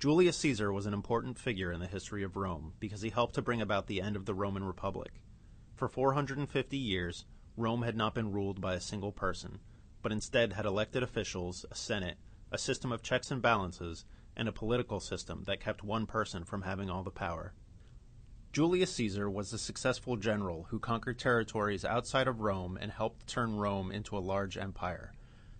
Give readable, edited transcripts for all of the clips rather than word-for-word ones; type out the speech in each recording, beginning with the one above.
Julius Caesar was an important figure in the history of Rome because he helped to bring about the end of the Roman Republic. For 450 years, Rome had not been ruled by a single person, but instead had elected officials, a senate, a system of checks and balances, and a political system that kept one person from having all the power. Julius Caesar was a successful general who conquered territories outside of Rome and helped turn Rome into a large empire.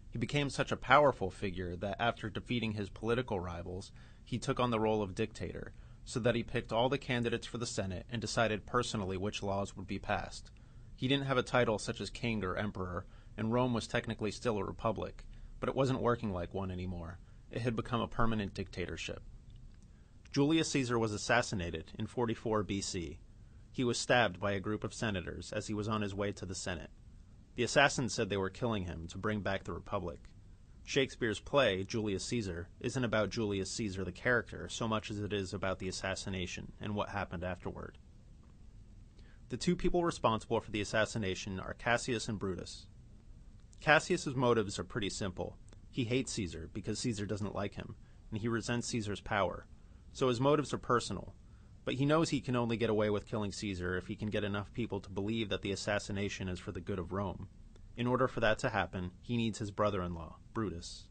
He became such a powerful figure that after defeating his political rivals, he took on the role of dictator, so that he picked all the candidates for the Senate and decided personally which laws would be passed. He didn't have a title such as king or emperor, and Rome was technically still a republic, but it wasn't working like one anymore. It had become a permanent dictatorship. Julius Caesar was assassinated in 44 BC. He was stabbed by a group of senators as he was on his way to the Senate. The assassins said they were killing him to bring back the republic. Shakespeare's play, Julius Caesar, isn't about Julius Caesar the character so much as it is about the assassination and what happened afterward. The two people responsible for the assassination are Cassius and Brutus. Cassius's motives are pretty simple. He hates Caesar because Caesar doesn't like him, and he resents Caesar's power. So his motives are personal, but he knows he can only get away with killing Caesar if he can get enough people to believe that the assassination is for the good of Rome. In order for that to happen, he needs his brother-in-law, Brutus.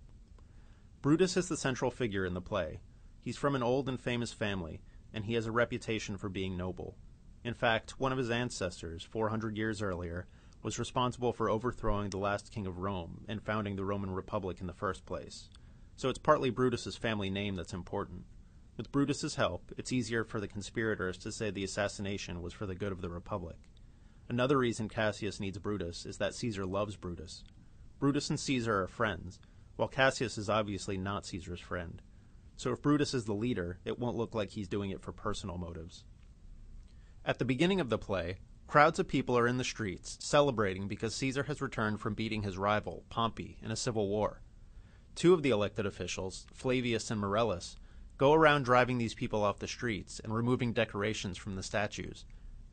Brutus is the central figure in the play. He's from an old and famous family, and he has a reputation for being noble. In fact, one of his ancestors, 400 years earlier, was responsible for overthrowing the last king of Rome and founding the Roman Republic in the first place. So it's partly Brutus's family name that's important. With Brutus's help, it's easier for the conspirators to say the assassination was for the good of the Republic. Another reason Cassius needs Brutus is that Caesar loves Brutus. Brutus and Caesar are friends, while Cassius is obviously not Caesar's friend. So if Brutus is the leader, it won't look like he's doing it for personal motives. At the beginning of the play, crowds of people are in the streets celebrating because Caesar has returned from beating his rival, Pompey, in a civil war. Two of the elected officials, Flavius and Marellus, go around driving these people off the streets and removing decorations from the statues.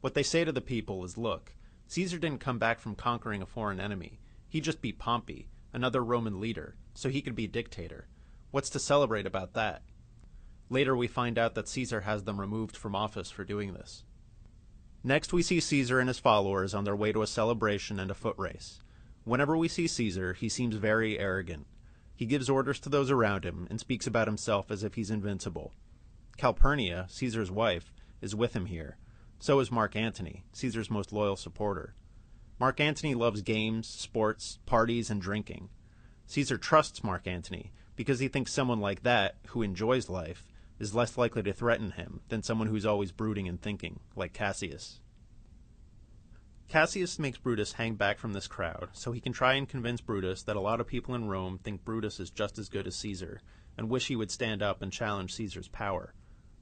What they say to the people is, look, Caesar didn't come back from conquering a foreign enemy. He just beat Pompey, another Roman leader, so he could be dictator. What's to celebrate about that? Later we find out that Caesar has them removed from office for doing this. Next we see Caesar and his followers on their way to a celebration and a foot race. Whenever we see Caesar, he seems very arrogant. He gives orders to those around him and speaks about himself as if he's invincible. Calpurnia, Caesar's wife, is with him here. So is Mark Antony, Caesar's most loyal supporter. Mark Antony loves games, sports, parties, and drinking. Caesar trusts Mark Antony because he thinks someone like that, who enjoys life, is less likely to threaten him than someone who's always brooding and thinking, like Cassius. Cassius makes Brutus hang back from this crowd so he can try and convince Brutus that a lot of people in Rome think Brutus is just as good as Caesar and wish he would stand up and challenge Caesar's power.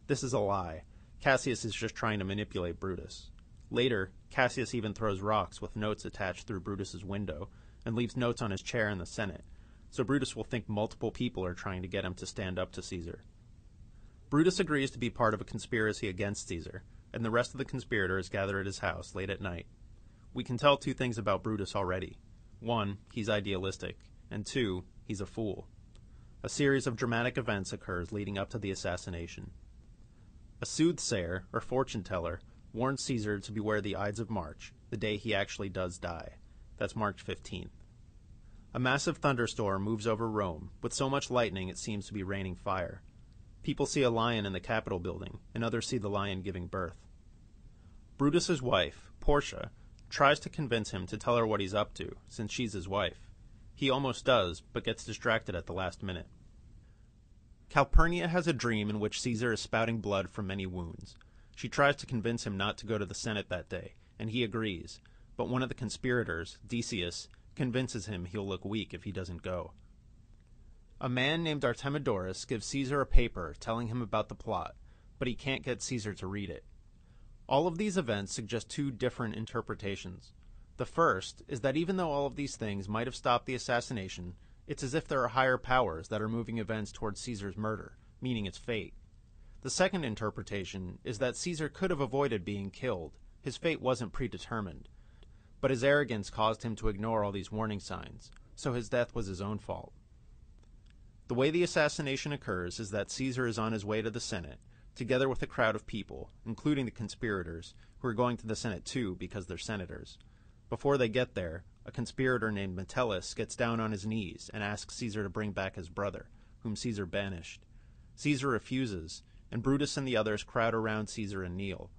This is a lie. Cassius is just trying to manipulate Brutus. Later, Cassius even throws rocks with notes attached through Brutus's window and leaves notes on his chair in the Senate, so Brutus will think multiple people are trying to get him to stand up to Caesar. Brutus agrees to be part of a conspiracy against Caesar, and the rest of the conspirators gather at his house late at night. We can tell two things about Brutus already. One, he's idealistic, and two, he's a fool. A series of dramatic events occurs leading up to the assassination. A soothsayer, or fortune-teller, warns Caesar to beware the Ides of March, the day he actually does die. That's March 15th. A massive thunderstorm moves over Rome, with so much lightning it seems to be raining fire. People see a lion in the Capitol building, and others see the lion giving birth. Brutus's wife, Portia, tries to convince him to tell her what he's up to, since she's his wife. He almost does, but gets distracted at the last minute. Calpurnia has a dream in which Caesar is spouting blood from many wounds. She tries to convince him not to go to the Senate that day, and he agrees, but one of the conspirators, Decius, convinces him he'll look weak if he doesn't go. A man named Artemidorus gives Caesar a paper telling him about the plot, but he can't get Caesar to read it. All of these events suggest two different interpretations. The first is that even though all of these things might have stopped the assassination, it's as if there are higher powers that are moving events towards Caesar's murder, meaning its fate. The second interpretation is that Caesar could have avoided being killed. His fate wasn't predetermined. But his arrogance caused him to ignore all these warning signs, so his death was his own fault. The way the assassination occurs is that Caesar is on his way to the Senate, together with a crowd of people, including the conspirators, who are going to the Senate too because they're senators. Before they get there, a conspirator named Metellus gets down on his knees and asks Caesar to bring back his brother, whom Caesar banished. Caesar refuses, and Brutus and the others crowd around Caesar and kneel.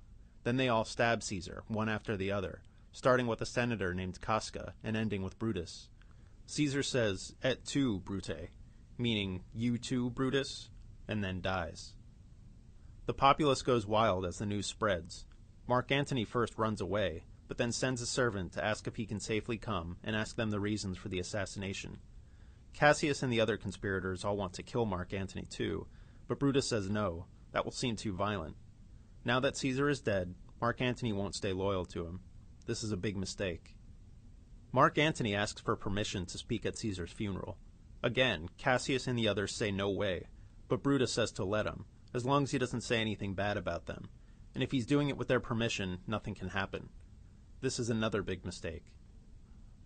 Then they all stab Caesar, one after the other, starting with a senator named Casca and ending with Brutus. Caesar says, "Et tu, Brute," meaning, "You too, Brutus," and then dies. The populace goes wild as the news spreads. Mark Antony first runs away, but then sends a servant to ask if he can safely come and ask them the reasons for the assassination. Cassius and the other conspirators all want to kill Mark Antony too, but Brutus says no, that will seem too violent. Now that Caesar is dead, Mark Antony won't stay loyal to him. This is a big mistake. Mark Antony asks for permission to speak at Caesar's funeral. Again, Cassius and the others say no way, but Brutus says to let him, as long as he doesn't say anything bad about them, and if he's doing it with their permission, nothing can happen. This is another big mistake.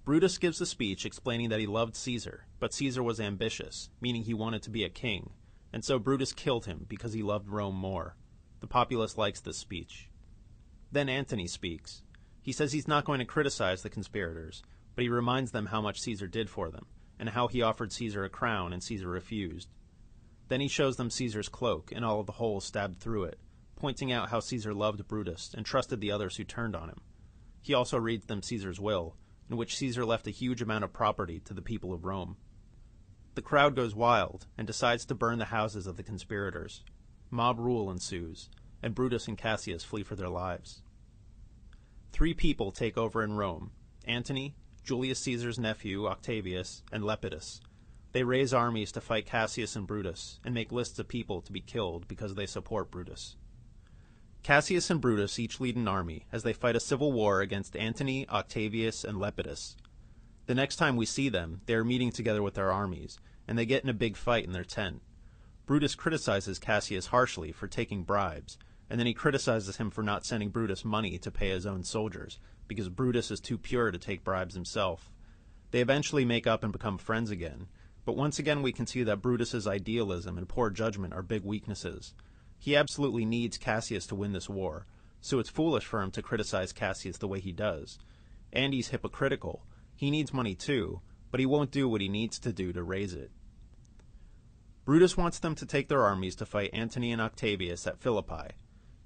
Brutus gives a speech explaining that he loved Caesar, but Caesar was ambitious, meaning he wanted to be a king, and so Brutus killed him because he loved Rome more. The populace likes this speech. Then Antony speaks. He says he's not going to criticize the conspirators, but he reminds them how much Caesar did for them, and how he offered Caesar a crown and Caesar refused. Then he shows them Caesar's cloak and all of the holes stabbed through it, pointing out how Caesar loved Brutus and trusted the others who turned on him. He also reads them Caesar's will, in which Caesar left a huge amount of property to the people of Rome. The crowd goes wild and decides to burn the houses of the conspirators. Mob rule ensues, and Brutus and Cassius flee for their lives. 3 people take over in Rome: Antony, Julius Caesar's nephew Octavius, and Lepidus. They raise armies to fight Cassius and Brutus, and make lists of people to be killed because they support Brutus. Cassius and Brutus each lead an army as they fight a civil war against Antony, Octavius, and Lepidus. The next time we see them, they are meeting together with their armies, and they get in a big fight in their tent. Brutus criticizes Cassius harshly for taking bribes, and then he criticizes him for not sending Brutus money to pay his own soldiers, because Brutus is too pure to take bribes himself. They eventually make up and become friends again, but once again we can see that Brutus's idealism and poor judgment are big weaknesses. He absolutely needs Cassius to win this war, so it's foolish for him to criticize Cassius the way he does. And he's hypocritical. He needs money too, but he won't do what he needs to do to raise it. Brutus wants them to take their armies to fight Antony and Octavius at Philippi.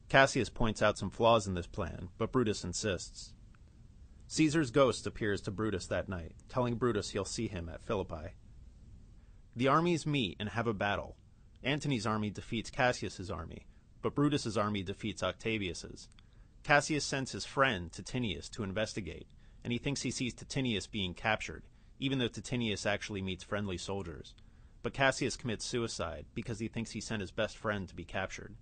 Cassius points out some flaws in this plan, but Brutus insists. Caesar's ghost appears to Brutus that night, telling Brutus he'll see him at Philippi. The armies meet and have a battle. Antony's army defeats Cassius's army, but Brutus's army defeats Octavius's. Cassius sends his friend Titinius to investigate, and he thinks he sees Titinius being captured, even though Titinius actually meets friendly soldiers. But Cassius commits suicide because he thinks he sent his best friend to be captured.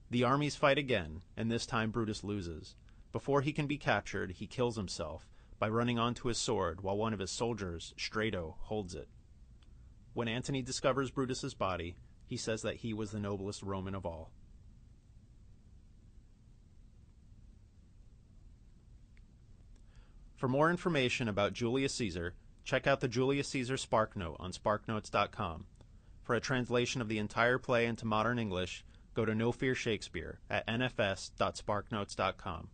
The armies fight again, and this time Brutus loses. Before he can be captured, he kills himself by running onto his sword while one of his soldiers, Strato, holds it. When Antony discovers Brutus's body, he says that he was the noblest Roman of all. For more information about Julius Caesar, check out the Julius Caesar SparkNote on SparkNotes.com. For a translation of the entire play into modern English, go to No Fear Shakespeare at nfs.sparknotes.com.